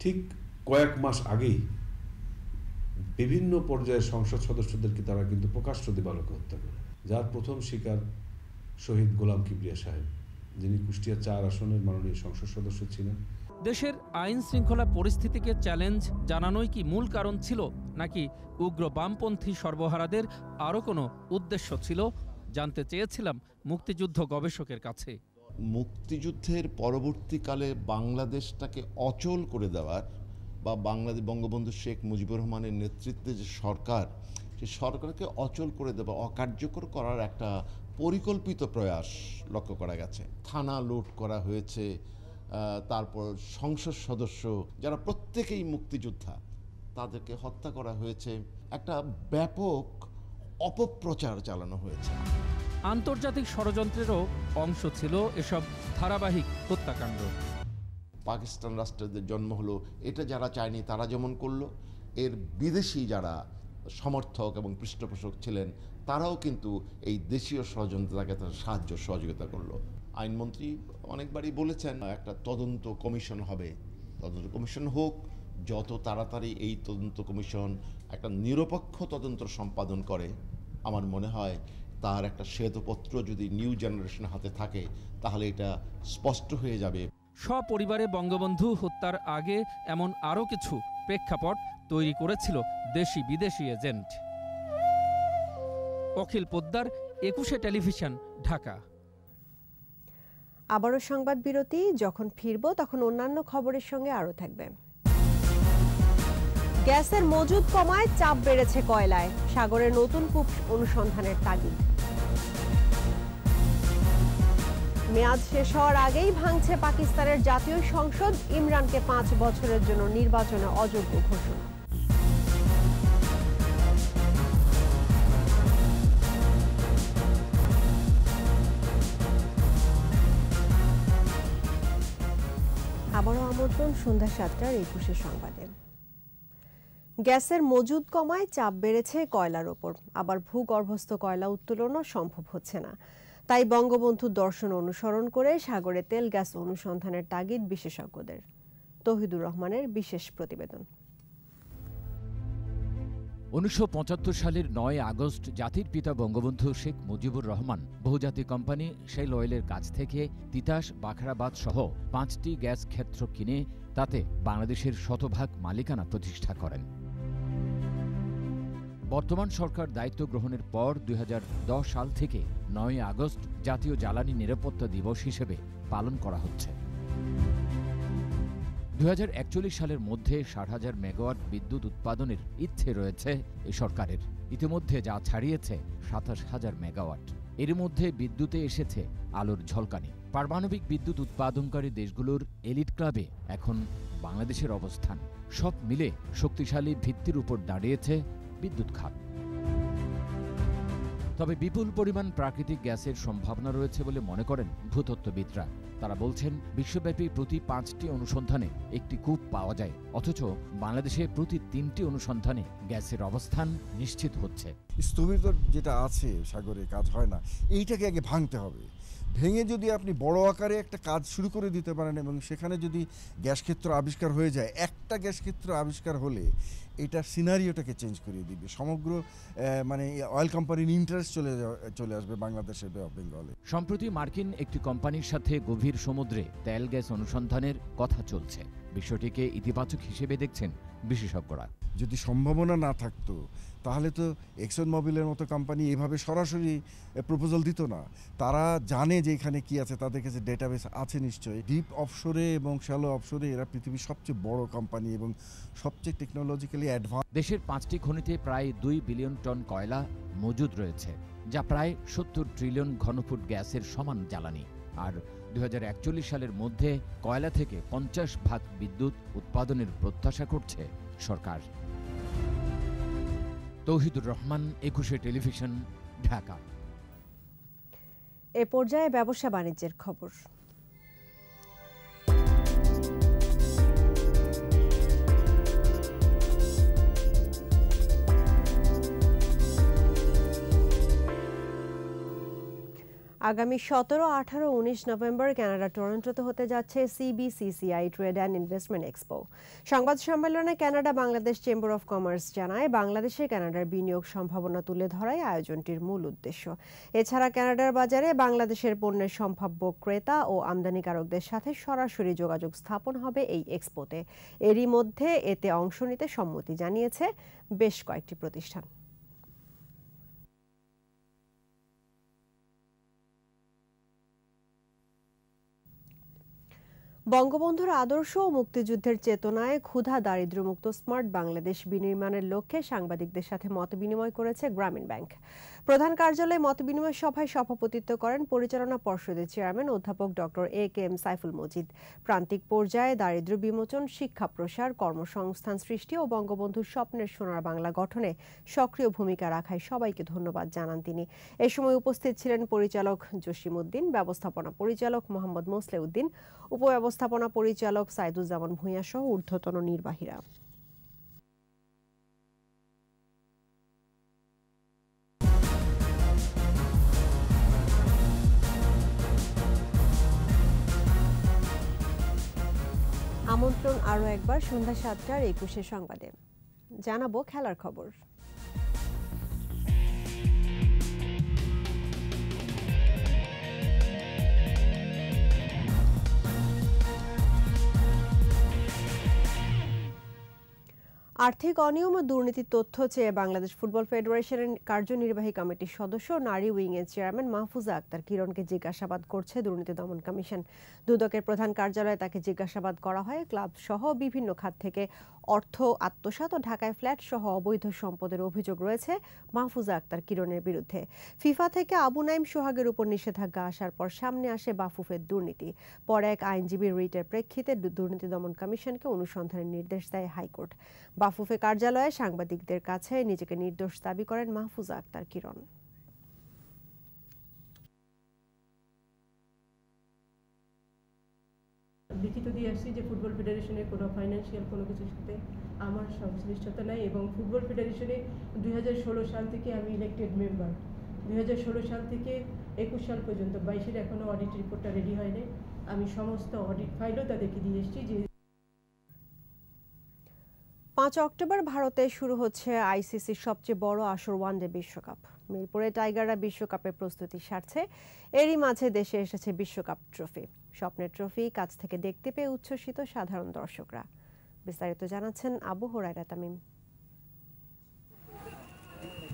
ঠিক কয়েক মাস আগেই বিভিন্ন পর্যায়ের সংসদ সদস্যদেরকে তারা কিন্তু প্রকাশ্য দিবালোকে হত্যা করে, যার প্রথম শিকার শহীদ গোলাম কিবরিয়া সাহেব, যিনি কুষ্টিয়া 4 আসনের মাননীয় সংসদ সদস্য ছিলেন। দেশের আইন শৃঙ্খলা পরিস্থিতিকে চ্যালেঞ্জ জানানোই কি মূল কারণ ছিল, নাকি উগ্র বামপন্থী সর্বহারাদের আরও কোনো উদ্দেশ্য ছিল? জানতে চেয়েছিলাম মুক্তিযুদ্ধ গবেষকের কাছে। মুক্তিযুদ্ধের পরবর্তীকালে বাংলাদেশটাকে অচল করে দেওয়ার বা বাংলাদেশ বঙ্গবন্ধু শেখ মুজিবুর রহমানের নেতৃত্বে যে সরকার, সেই সরকারকে অচল করে দেওয়া, অকার্যকর করার একটা পরিকল্পিত প্রয়াস লক্ষ্য করা গেছে। থানা লুট করা হয়েছে, তারপর সংসদ সদস্য যারা প্রত্যেকেই মুক্তিযোদ্ধা তাদেরকে হত্যা করা হয়েছে, একটা ব্যাপক অপপ্রচার চালানো হয়েছে। আন্তর্জাতিক ষড়যন্ত্রেরও অংশ ছিল এসব ধারাবাহিক হত্যাকাণ্ড। পাকিস্তান রাষ্ট্রের জন্ম হলো, এটা যারা চায়নি তারা যেমন করলো, এর বিদেশি যারা সমর্থক এবং পৃষ্ঠপোষক ছিলেন তারাও কিন্তু এই দেশীয় ষড়যন্ত্রটাকে তারা সাহায্য সহযোগিতা করলো। আইনমন্ত্রী অনেকবারই বলেছেন একটা তদন্ত কমিশন হবে, তদন্ত কমিশন হোক, যত তাড়াতাড়ি এই তদন্ত কমিশন একটা নিরপেক্ষ তদন্ত সম্পাদন করে, আমার মনে হয় তার একটা শ্বেতপত্র যদি নিউ জেনারেশনের হাতে থাকে তাহলে এটা স্পষ্ট হয়ে যাবে। সপরিবারে বঙ্গবন্ধু হত্যার আগে এমন আরও কিছু প্রেক্ষাপট তৈরি করেছিল দেশি বিদেশি এজেন্ট। অখিল পোদ্দার, একুশে টেলিভিশন, ঢাকা। আবারও সংবাদ বিরতি। যখন ফিরবো তখন অন্যান্য খবরের সঙ্গে আরও থাকবে। গ্যাসের মজুদ কমায় চাপ বেড়েছে কয়লায়, সাগরে নতুন কূপ অনুসন্ধানের তাগিদ। মেয়াদ শেষ হওয়ার আগেই ভাঙছে পাকিস্তানের জাতীয় সংসদ, ইমরানকে 5 বছরের জন্য নির্বাচনে অযোগ্য ঘোষণা। আবারও আমন্ত্রণ সন্ধ্যা 7টার একুশে সংবাদে। গ্যাসের মজুদ কমায় চাপ বেড়েছে কয়লার ওপর, আবার ভূগর্ভস্থ কয়লা উত্তোলনও সম্ভব হচ্ছে না। তাই বঙ্গবন্ধুর দর্শন অনুসরণ করে সাগরে তেল গ্যাস অনুসন্ধানের তাগিদ বিশেষজ্ঞদের। তৌহিদুর রহমানের বিশেষ প্রতিবেদন। 1975 সালের 9 আগস্ট জাতির পিতা বঙ্গবন্ধু শেখ মুজিবুর রহমান বহুজাতিক কোম্পানি শেল অয়েলের কাছ থেকে তিতাস, বাখরাবাদ সহ 5টি গ্যাস ক্ষেত্র কিনে তাতে বাংলাদেশের শতভাগ মালিকানা প্রতিষ্ঠা করেন। বর্তমান সরকার দায়িত্ব গ্রহণের পর 2010 সাল থেকে 9 আগস্ট জাতীয় জ্বালানি নিরাপত্তা দিবস হিসেবে পালন করা হচ্ছে। 2041 সালের মধ্যে 60,000 মেগাওয়াট বিদ্যুৎ উৎপাদনের ইচ্ছে রয়েছে এই সরকারের। ইতিমধ্যে যা ছাড়িয়েছে 27,000 মেগাওয়াট। এর মধ্যে বিদ্যুতে এসেছে আলোর ঝলকানি। পারমাণবিক বিদ্যুৎ উৎপাদনকারী দেশগুলোর এলিট ক্লাবে এখন বাংলাদেশের অবস্থান। সব মিলে শক্তিশালী ভিত্তির উপর দাঁড়িয়েছে বিদ্যুৎ খাত। তবে বিপুল পরিমাণ প্রাকৃতিক গ্যাসের সম্ভাবনা রয়েছে বলে মনে করেন ভূতত্ত্ববিদরা। তারা বলছেন, বিশ্বব্যাপী প্রতি 5টি অনুসন্ধানে একটি কূপ পাওয়া যায়, অথচ বাংলাদেশে প্রতি 3টি অনুসন্ধানে গ্যাসের অবস্থান নিশ্চিত হচ্ছে। স্থবির যেটা আছে সাগরে, কাজ হয় না, এইটাকে আগে ভাঙতে হবে। ভেঙে যদি আপনি বড় আকারে একটা কাজ শুরু করে দিতে পারেন এবং সেখানে যদি গ্যাস ক্ষেত্র আবিষ্কার হয়ে যায়, একটা গ্যাস ক্ষেত্র আবিষ্কার হলে এটা সিনারিওটাকে চেঞ্জ করে দিবে। সমগ্র মানে অয়েল কোম্পানির ইন্টারেস্ট চলে আসবে বাংলাদেশের বে অফ বেঙ্গলে। সম্প্রতি মার্কিন একটি কোম্পানির সাথে গভীর সমুদ্রে তেল গ্যাস অনুসন্ধানের কথা চলছে। বিষয়টিকে ইতিবাচক হিসেবে দেখছেন বিশেষজ্ঞরা। যদি সম্ভাবনা না থাকতো তাহলে তো এক্সন মোবিলের মতো কোম্পানি এভাবে সরাসরি প্রপোজাল দিত না। তারা জানে যে এখানে কি আছে, তাদের কাছে ডেটাবেস আছে নিশ্চয়ই। ডিপ অফশোরে এবং শ্যালো অফশোরে এরা পৃথিবীর সবচেয়ে বড় কোম্পানি এবং সবচেয়ে টেকনোলজিক্যালি অ্যাডভান্স। দেশের 5টি খনিতে প্রায় 2 বিলিয়ন টন কয়লা মজুদ রয়েছে, যা প্রায় 70 ট্রিলিয়ন ঘনফুট গ্যাসের সমান জ্বালানি। আর 2041 সালের মধ্যে কয়লা থেকে 50% বিদ্যুৎ উৎপাদনের প্রত্যাশা করছে সরকার। তৌহিদুর রহমান, 21 টেলিভিশন, ঢাকা। এ পর্যায়ে ব্যবসা বাণিজ্যের খবর। আগামী 17, 18, 19 নভেম্বর কানাডা টরন্টোতে হতে যাচ্ছে CBCCI trade and investment expo. সংবাদ সম্মেলনে Canada Bangladesh chamber of commerce জানায়, বাংলাদেশে কানাডার বিনিয়োগ সম্ভাবনা তুলে ধরাই আয়োজনটির মূল উদ্দেশ্য। এছাড়া কানাডার বাজারে বাংলাদেশের পণ্যের সম্ভাব্য ক্রেতা ও আমদানিকারকদের সাথে সরাসরি যোগাযোগ স্থাপন হবে এই এক্সপোতে। এরই মধ্যে এতে অংশ নিতে সম্মতি জানিয়েছে বেশ কয়েকটি প্রতিষ্ঠান। বঙ্গবন্ধুর আদর্শ ও মুক্তিযুদ্ধের চেতনায় ক্ষুধা দারিদ্র্যমুক্ত স্মার্ট বাংলাদেশ বিনির্মাণের লক্ষ্যে সাংবাদিকদের সাথে মতবিনিময় করেছে গ্রামীণ ব্যাংক। প্রধান কার্যালয়ে মতবিনিময় সভায় সভাপতিত্ব করেন পরিচালনা পর্ষদের চেয়ারম্যান অধ্যাপক ডক্টর AKM সাইফুল মজিদ। প্রান্তিক পর্যায়ে দারিদ্র্য বিমোচন, শিক্ষা প্রসার, কর্মসংস্থান সৃষ্টি ও বঙ্গবন্ধুর স্বপ্নের সোনার বাংলা গঠনে সক্রিয় ভূমিকা রাখায় সবাইকে ধন্যবাদ জানান তিনি। এ সময় উপস্থিত ছিলেন পরিচালক জসিম উদ্দিন, ব্যবস্থাপনা পরিচালক মোহাম্মদ মোসলে উদ্দিন, উপব্যবস্থাপনা পরিচালক সাইদুজ্জামান ভূঁইয়া সহ ঊর্ধ্বতন নির্বাহীরা। আমন্ত্রণ আরও একবার সন্ধ্যা 7টার 21 সংবাদে। জানাবো খেলার খবর। আর্থিক অনিয়ম ও দুর্নীতির তথ্য চেয়ে বাংলাদেশ ফুটবল ফেডারেশনের কার্যনির্বাহী কমিটির সদস্য নারী উইংয়ের চেয়ারম্যান মাহফুজা আক্তার কিরণকে জিজ্ঞাসাবাদ করছে দুর্নীতি দমন কমিশন। দুদকের প্রধান কার্যালয়ে তাকে জিজ্ঞাসাবাদ করা হয়। ক্লাব সহ বিভিন্ন খাত থেকে অর্থ আত্মসাৎ ও ঢাকায় ফ্ল্যাট সহ অবৈধ সম্পদের অভিযোগ রয়েছে মাহফুজা আক্তার কিরণের বিরুদ্ধে। ফিফা থেকে আবু নাইম সোহাগের উপর নিষেধাজ্ঞা আসার পর সামনে আসে বাফুফের দুর্নীতি। পরে এক আইনজীবীর রিটের প্রেক্ষিতে দুর্নীতি দমন কমিশনকে অনুসন্ধানের নির্দেশ দেয় হাইকোর্ট। বাফুফে কার্যালয়ে সাংবাদিকদের কাছে নিজেকে নির্দোষ দাবি করেন মাহফুজা আক্তার কিরণ। লিখিত দিয়ে আসছি যে ফুটবল ফেডারেশনের কোনো ফাইন্যান্সিয়াল কোনো কিছুর সাথে আমার সংশ্লিষ্টতা নাই এবং ফুটবল ফেডারেশনে 2016 সাল থেকে আমি ইলেক্টেড মেম্বার। 2016 সাল থেকে 21 সাল পর্যন্ত 22-এর এখনও অডিট রিপোর্টটা রেডি হয়নি। আমি সমস্ত অডিট ফাইলও তাদেরকে দিয়ে এসেছি। যে 5 অক্টোবর ভারতে শুরু হচ্ছে আইসিসির সবচেয়ে বড় আসর ওয়ানডে বিশ্বকাপ। মিরপুরে টাইগাররা বিশ্বকাপের প্রস্তুতি সারছে। এরই মাঝে দেশে এসেছে বিশ্বকাপ ট্রফি। স্বপ্নের ট্রফি কাছ থেকে দেখতে পেয়ে উচ্ছ্বসিত সাধারণ দর্শকরা। বিস্তারিত জানাচ্ছেন আবু হুরায়রা তামিম।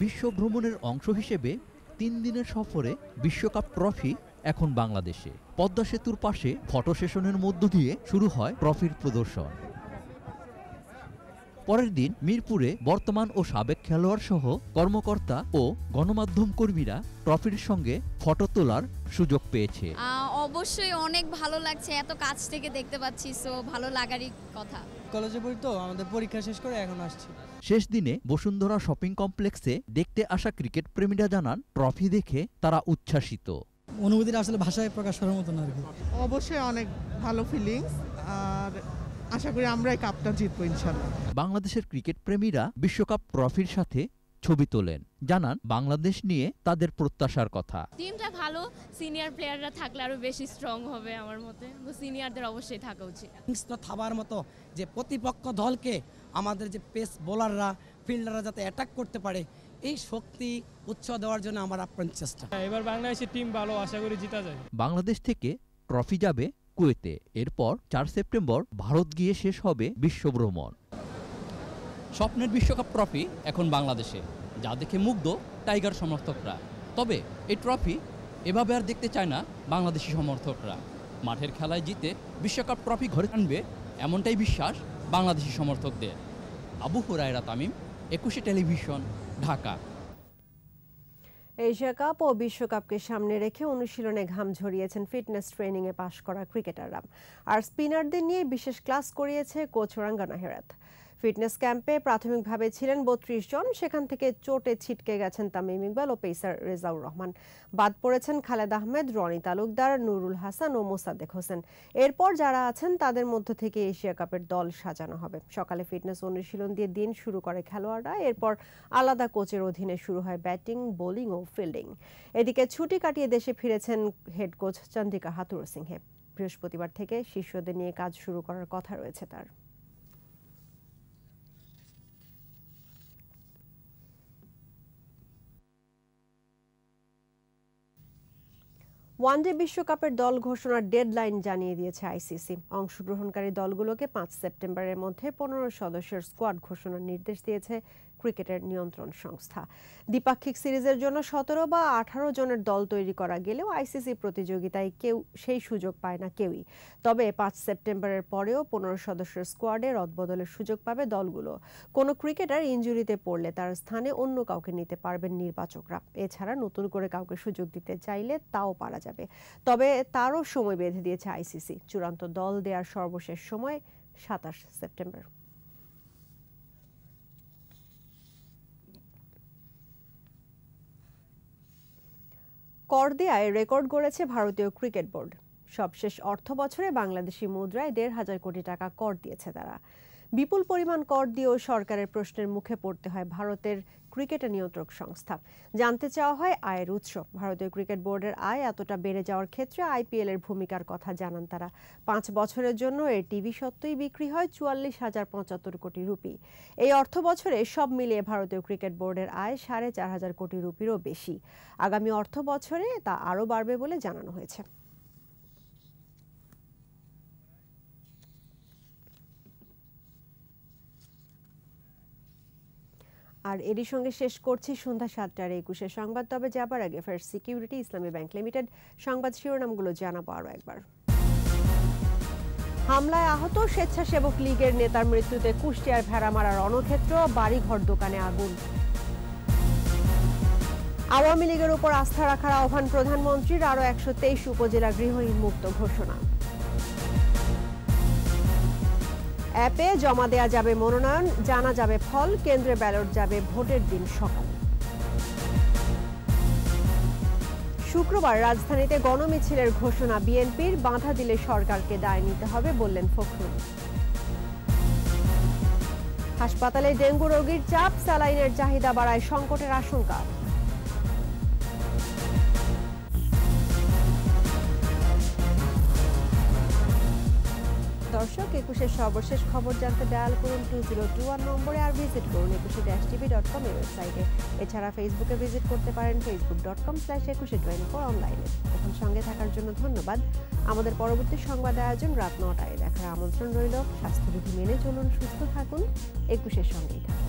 বিশ্ব ভ্রমণের অংশ হিসেবে 3 দিনের সফরে বিশ্বকাপ ট্রফি এখন বাংলাদেশে। পদ্মা সেতুর পাশে ফটো সেশনের মধ্য দিয়ে শুরু হয় ট্রফির প্রদর্শন। পরের দিন মিরপুরে বর্তমান ও সাবেক খেলোয়াড় সহ কর্মকর্তা ও গণমাধ্যম কর্মীরা ট্রফির সঙ্গে ফটো তোলার সুযোগ পেয়েছে। অবশ্যই অনেক ভালো লাগছে, এত কাছ থেকে দেখতে পাচ্ছি, সো ভালো লাগারই কথা। কলেজে পড়ি তো, আমাদের পরীক্ষা শেষ করে এখন আসছি। শেষ দিনে বসুন্ধরা শপিং কমপ্লেক্সে দেখতে আসা ক্রিকেট প্রেমীরা জানান ট্রফি দেখে তারা উচ্ছ্বাসিত। অনুভূতিটা আসলে ভাষায় প্রকাশ করার মতো না আর কি। অবশ্যই অনেক ভালো ফিলিংস, আর আশা করি আমরা এই কাপটা জিতবো ইনশাআল্লাহ। বাংলাদেশের ক্রিকেট প্রেমীরা বিশ্বকাপ ট্রফির সাথে ছবি তোলেন, জানান বাংলাদেশ নিয়ে তাদের প্রত্যাশার কথা। টিমটা ভালো, সিনিয়র প্লেয়াররা থাকলে আরো বেশি স্ট্রং হবে আমার মতে, তো সিনিয়রদের অবশ্যই থাকা উচিত। থাবার মতো যে প্রতিপক্ষ দলকে আমাদের যে পেস বোলাররা, ফিল্ডাররা যাতে অ্যাটাক করতে পারে, এই শক্তি উৎসাহ দেওয়ার জন্য আমার আপ্রাণ চেষ্টা। এবার বাংলাদেশের টিম ভালো, আশা করি জিতা যায়। বাংলাদেশ থেকে ট্রফি যাবে কুয়েতে, এরপর 4 সেপ্টেম্বর ভারত গিয়ে শেষ হবে বিশ্বভ্রমণ। স্বপ্নের বিশ্বকাপ ট্রফি এখন বাংলাদেশে, যা দেখে মুগ্ধ টাইগার সমর্থকরা। তবে এই ট্রফি এভাবে আর দেখতে চায় না বাংলাদেশি সমর্থকরা। মাঠের খেলায় জিতে বিশ্বকাপ ট্রফি ঘরে আনবে, এমনটাই বিশ্বাস বাংলাদেশি সমর্থকদের। Abu Hurayra Tamim, 21 television, Dhaka. Asia cup ও বিশ্বকাপকে সামনে রেখে অনুশীলনে ঘাম ঝরিয়েছেন ফিটনেস ট্রেনিংয়ে পাশ করা ক্রিকেটাররা। আর স্পিনারদের নিয়ে বিশেষ ক্লাস করিয়েছে কোচ রাঙ্গানা হেরাত। ফিটনেস ক্যাম্পে প্রাথমিকভাবে ছিলেন 32 জন, সেখান থেকে চোটে ছিটকে গেছেন তামিম ইকবাল ও পেসার রেজাউর রহমান। বাদ পড়েছেন খালেদ আহমেদ, রনি তালুকদার, নুরুল হাসান ও মোসাদ্দেক হোসেন। এরপর যারা আছেন তাদের মধ্য থেকে এশিয়া কাপের দল সাজানো হবে। সকালে ফিটনেস অনুশীলন দিয়ে দিন শুরু করে খেলোয়াড়রা, এরপর আলাদা কোচের অধীনে শুরু হয় ব্যাটিং, বোলিং ও ফিল্ডিং। এদিকে ছুটি কাটিয়ে দেশে ফিরেছেন হেড কোচ চন্দ্রিকা হাথুর সিংহে। বৃহস্পতিবার থেকে শিষ্যদের নিয়ে কাজ শুরু করার কথা রয়েছে তার। ওয়ানডে বিশ্বকাপের দল ঘোষণার ডেডলাইন জানিয়ে দিয়েছে আইসিসি। অংশগ্রহণকারী দলগুলোকে 5 সেপ্টেম্বরের মধ্যে 15 সদস্যের স্কোয়াড ঘোষণার নির্দেশ দিয়েছে ক্রিকেটের নিয়ন্ত্রণ সংস্থা। দ্বিপাক্ষিক সিরিজের জন্য 17 বা 18 জনের দল তৈরি করা গেলেও আইসিসি প্রতিযোগিতায় কেউ সেই সুযোগ পায় না কেউই। তবে 5 সেপ্টেম্বরের পরেও 15 সদস্যের স্কোয়াডে রদবদলের সুযোগ পাবে দলগুলো। কোনো ক্রিকেটার ইনজুরিতে পড়লে তার স্থানে অন্য কাউকে নিতে পারবেন নির্বাচকরা। এছাড়া নতুন করে কাউকে সুযোগ দিতে চাইলে তাও পারা যাবে, তবে তারও সময় বেঁধে দিয়েছে আইসিসি। চূড়ান্ত দল দেওয়ার সর্বশেষ সময় 27 সেপ্টেম্বর। কর দেয়ায় রেকর্ড গড়েছে ভারতীয় ক্রিকেট বোর্ড। সবশেষ অর্থ বছরে বাংলাদেশি মুদ্রায় 1,500 কোটি টাকা কর দিয়েছে তারা। বিপুল পরিমাণ কর দিয়েও সরকারের প্রশ্নের মুখে পড়তে হয় ভারতের ক্রিকেট নিয়ন্ত্রক সংস্থা। জানতে চাওয়া হয় আয়ের উৎস। ভারতীয় ক্রিকেট বোর্ডের আয় এতটা বেড়ে যাওয়ার ক্ষেত্রে আইপিএল এর ভূমিকার কথা জানান তারা। 5 বছরের জন্য এর টিভি সত্ত্বই বিক্রি হয় 44,075 কোটি রুপি। এই অর্থ বছরে সব মিলিয়ে ভারতীয় ক্রিকেট বোর্ডের আয় 4,500 কোটি রুপিরও বেশি। আগামী অর্থ বছরে তা আরও বাড়বে বলে জানানো হয়েছে। আর এরই সঙ্গে শেষ করছি সন্ধ্যা 7টার 21 সংবাদ। তবে যাবার আগে ফার্স্ট সিকিউরিটি ইসলামী ব্যাংক লিমিটেড সংবাদ শিরোনামগুলো জানাবো আরও একবার। হামলায় আহত স্বেচ্ছাসেবক লীগের নেতার মৃত্যুতে কুষ্টিয়ার ভেড়ামারা রণক্ষেত্র, বাড়িঘর দোকানে আগুন। আওয়ামী লীগের উপর আস্থা রাখার আহ্বান প্রধানমন্ত্রীর, আরও 123 উপজেলা গৃহহীন মুক্ত ঘোষণা। অ্যাপে জমা দেয়া যাবে মনোনয়ন, জানা যাবে ফল, কেন্দ্রে ব্যালট যাবে ভোটের দিন সকালে। শুক্রবার রাজধানীতে গণমিছিলের ঘোষণা বিএনপির, বাধা দিলে সরকারকে দায় নিতে হবে বললেন ফখরুল। হাসপাতালে ডেঙ্গু রোগীর চাপ, স্যালাইনের চাহিদা বাড়ায় সংকটের আশঙ্কা। দর্শক, 21-এর সর্বশেষ খবর জানতে ডায়াল করুন 2021 নম্বরে, আর ভিজিট করুন 21-tv.com ওয়েবসাইটে। এছাড়া ফেসবুকে ভিজিট করতে পারেন facebook.com/2124 অনলাইনে। এখন সঙ্গে থাকার জন্য ধন্যবাদ। আমাদের পরবর্তী সংবাদ আয়োজন রাত 9টায় দেখার আমন্ত্রণ রইল। স্বাস্থ্যবিধি মেনে চলুন, সুস্থ থাকুন, 21-এর সঙ্গেই থাকুন।